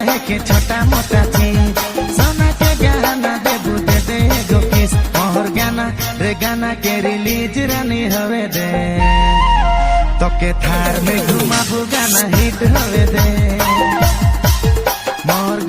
है के छोटा मोटा चीज सोना के गहना देबू दे दे गो किस और गाना रे गाना के रिलीज रानी हवे दे तो के थार में घुमाबू गाना हिट हवे दे मोर